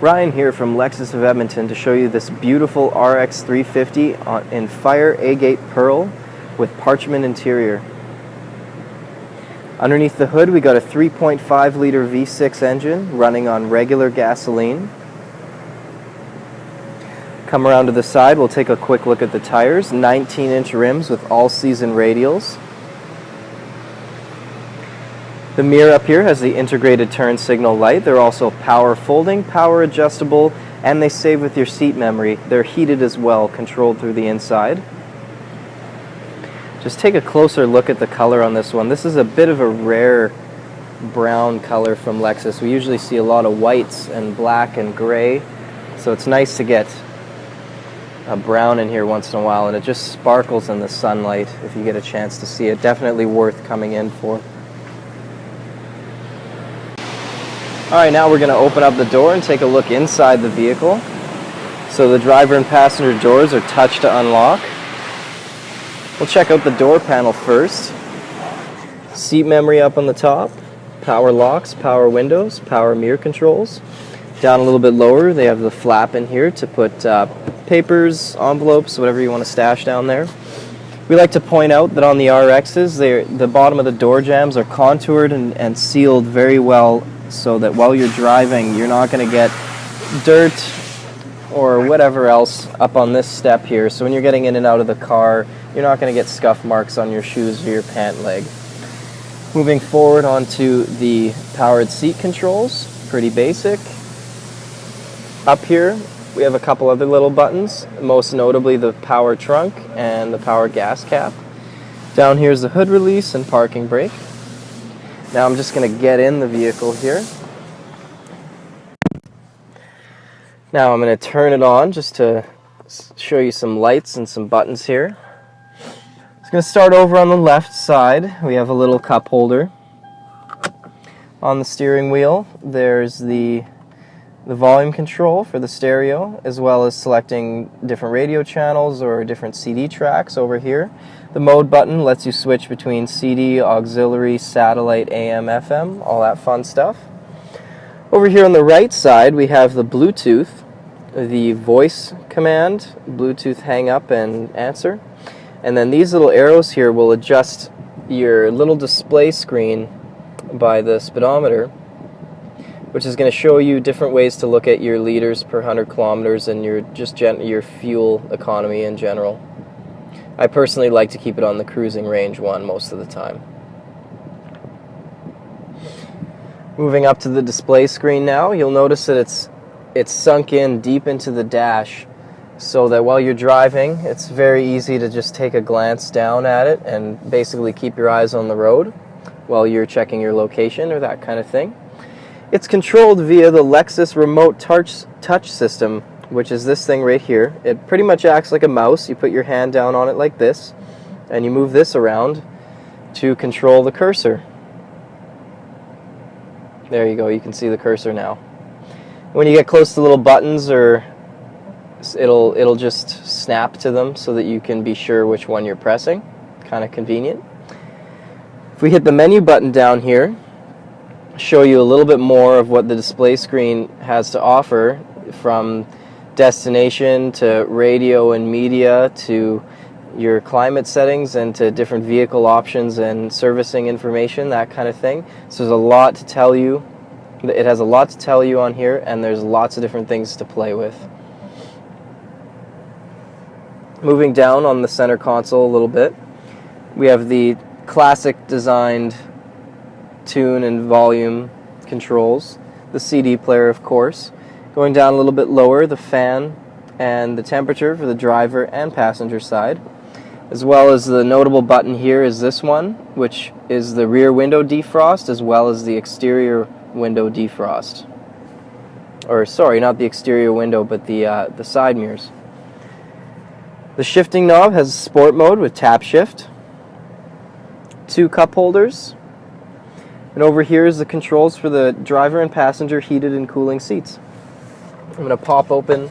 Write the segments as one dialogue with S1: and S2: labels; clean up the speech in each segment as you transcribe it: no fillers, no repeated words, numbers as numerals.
S1: Ryan here from Lexus of Edmonton to show you this beautiful RX 350 in Fire Agate Pearl with Parchment interior. Underneath the hood we got a 3.5 liter V6 engine running on regular gasoline. Come around to the side, we'll take a quick look at the tires. 19-inch rims with all-season radials. The mirror up here has the integrated turn signal light. They're also power folding, power adjustable, and they save with your seat memory. They're heated as well, controlled through the inside. Just take a closer look at the color on this one. This is a bit of a rare brown color from Lexus. We usually see a lot of whites and black and gray, so it's nice to get a brown in here once in a while, and it just sparkles in the sunlight if you get a chance to see it. Definitely worth coming in for. Alright, now we're going to open up the door and take a look inside the vehicle. So the driver and passenger doors are touch to unlock. We'll check out the door panel first. Seat memory up on the top, power locks, power windows, power mirror controls. Down a little bit lower, they have the flap in here to put papers, envelopes, whatever you want to stash down there. We like to point out that on the RXs, the bottom of the door jambs are contoured and sealed very well, so that while you're driving, you're not going to get dirt or whatever else up on this step here. So when you're getting in and out of the car, you're not going to get scuff marks on your shoes or your pant leg. Moving forward onto the powered seat controls, pretty basic. Up here, we have a couple other little buttons, most notably the power trunk and the power gas cap. Down here is the hood release and parking brake. Now I'm just going to get in the vehicle here. Now I'm going to turn it on just to show you some lights and some buttons here. I'm going to start over on the left side. We have a little cup holder. On the steering wheel there's the volume control for the stereo, as well as selecting different radio channels or different CD tracks over here. The mode button lets you switch between CD, auxiliary, satellite, AM, FM, all that fun stuff. Over here on the right side we have the Bluetooth, the voice command, Bluetooth hang up and answer. And then these little arrows here will adjust your little display screen by the speedometer, which is going to show you different ways to look at your liters per 100 kilometers and your fuel economy in general. I personally like to keep it on the cruising range one most of the time. Moving up to the display screen now, you'll notice that it's sunk in deep into the dash, so that while you're driving, it's very easy to just take a glance down at it and basically keep your eyes on the road while you're checking your location or that kind of thing. It's controlled via the Lexus remote touch system, which is this thing right here. It pretty much acts like a mouse. You put your hand down on it like this, and you move this around to control the cursor. There you go, you can see the cursor now. When you get close to little buttons, or it'll just snap to them so that you can be sure which one you're pressing. Kind of convenient. If we hit the menu button down here, show you a little bit more of what the display screen has to offer, from destination to radio and media to your climate settings and to different vehicle options and servicing information, that kind of thing. So there's a lot to tell you. It has a lot to tell you on here, and there's lots of different things to play with. Moving down on the center console a little bit, we have the classic designed tune and volume controls, the CD player of course. Going down a little bit lower, the fan and the temperature for the driver and passenger side, as well as the notable button here is this one, which is the rear window defrost, as well as the exterior window defrost. Or sorry, not the exterior window, but the side mirrors. The shifting knob has sport mode with tap shift, 2 cup holders, and over here is the controls for the driver and passenger heated and cooling seats. I'm going to pop open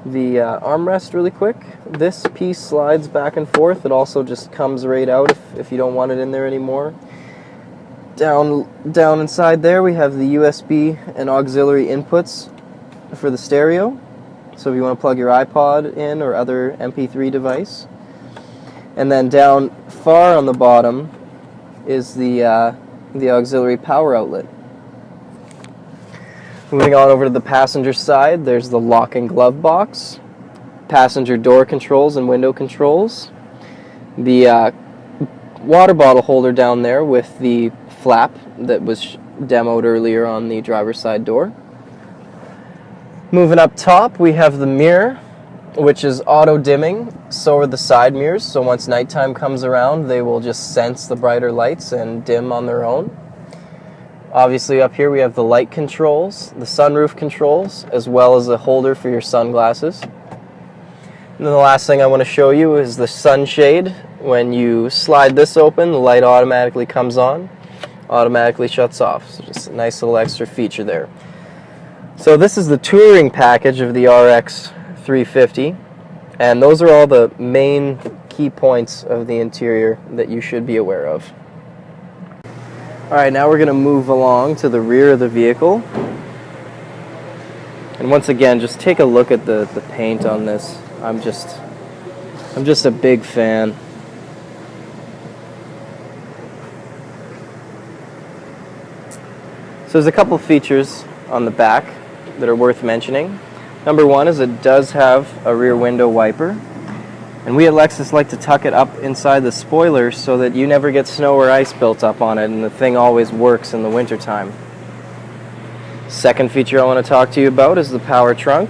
S1: the armrest really quick. This piece slides back and forth. It also just comes right out if you don't want it in there anymore. Down inside there we have the USB and auxiliary inputs for the stereo, so if you want to plug your iPod in or other MP3 device. And then down far on the bottom is the auxiliary power outlet. Moving on over to the passenger side, there's the lock and glove box, passenger door controls and window controls, the water bottle holder down there with the flap that was demoed earlier on the driver's side door. Moving up top, we have the mirror, which is auto dimming. So are the side mirrors, so once nighttime comes around, they will just sense the brighter lights and dim on their own. Obviously up here we have the light controls, the sunroof controls, as well as a holder for your sunglasses. And then the last thing I want to show you is the sunshade. When you slide this open, the light automatically comes on, automatically shuts off. So just a nice little extra feature there. So this is the touring package of the RX 350, and those are all the main key points of the interior that you should be aware of. Alright, now we're going to move along to the rear of the vehicle. And once again, just take a look at the paint on this. I'm just a big fan. So there's a couple features on the back that are worth mentioning. Number one is it does have a rear window wiper. And we at Lexus like to tuck it up inside the spoiler so that you never get snow or ice built up on it, and the thing always works in the wintertime. Second feature I want to talk to you about is the power trunk.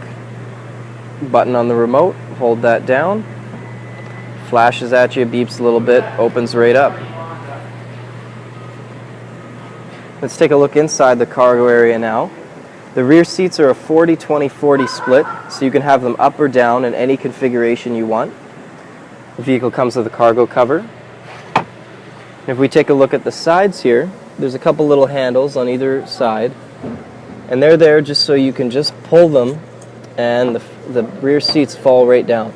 S1: Button on the remote, hold that down, flashes at you, beeps a little bit, opens right up. Let's take a look inside the cargo area now. The rear seats are a 40-20-40 split, so you can have them up or down in any configuration you want. The vehicle comes with a cargo cover. And if we take a look at the sides here, there's a couple little handles on either side, and they're there just so you can just pull them and the rear seats fall right down.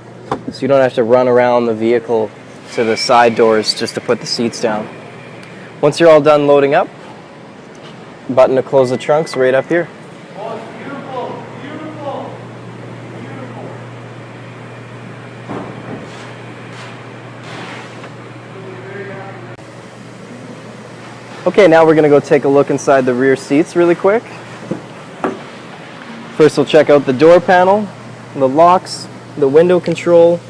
S1: So you don't have to run around the vehicle to the side doors just to put the seats down. Once you're all done loading up, button to close the trunk's right up here.
S2: Oh, it's beautiful, beautiful, beautiful.
S1: Okay, now we're going to go take a look inside the rear seats really quick. First we'll check out the door panel, the locks, the window control,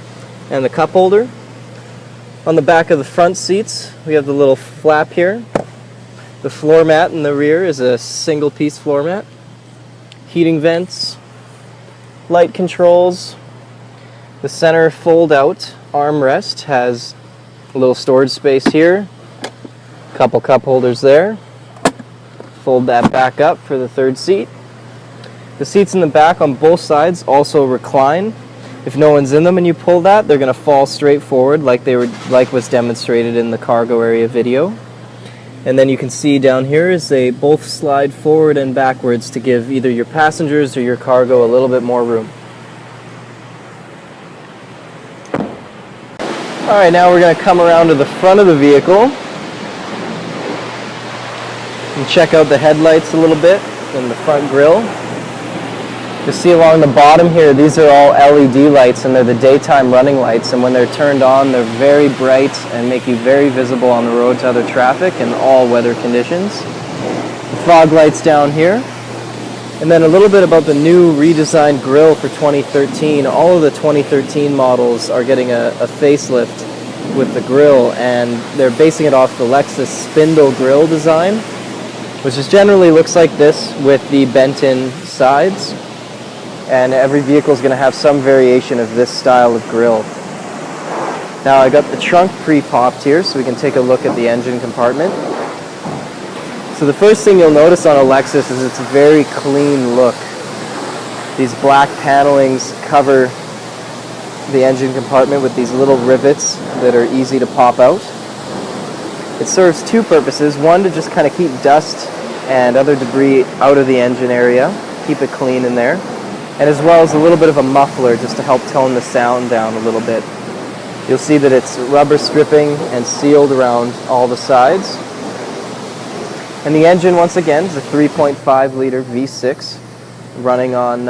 S1: and the cup holder. On the back of the front seats, we have the little flap here. The floor mat in the rear is a single piece floor mat. Heating vents, light controls. The center fold out armrest has a little storage space here. Couple cup holders there. Fold that back up for the third seat. The seats in the back on both sides also recline. If no one's in them and you pull that, they're going to fall straight forward like was demonstrated in the cargo area video. And then you can see down here is they both slide forward and backwards to give either your passengers or your cargo a little bit more room. Alright, now we're going to come around to the front of the vehicle and check out the headlights a little bit and the front grille. You see along the bottom here, these are all LED lights, and they're the daytime running lights, and when they're turned on, they're very bright and make you very visible on the road to other traffic in all weather conditions. The fog lights down here. And then a little bit about the new redesigned grille for 2013. All of the 2013 models are getting a facelift with the grille, and they're basing it off the Lexus spindle grille design, which is generally looks like this with the bent-in sides. And every vehicle is going to have some variation of this style of grille. Now I got the trunk pre-popped here so we can take a look at the engine compartment. So the first thing you'll notice on a Lexus is its very clean look. These black panelings cover the engine compartment with these little rivets that are easy to pop out. It serves two purposes. One, to just kind of keep dust and other debris out of the engine area, keep it clean in there. And as well as a little bit of a muffler just to help tone the sound down a little bit. You'll see that it's rubber stripping and sealed around all the sides. And the engine, once again, is a 3.5 liter V6. running on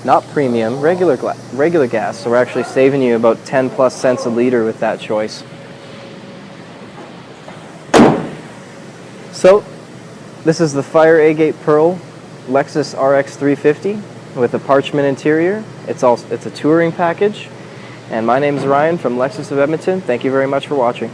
S1: not premium, regular gas. So we're actually saving you about 10 plus cents a liter with that choice. So this is the Fire Agate Pearl Lexus RX 350 with a Parchment interior. It's a touring package. And my name is Ryan from Lexus of Edmonton. Thank you very much for watching.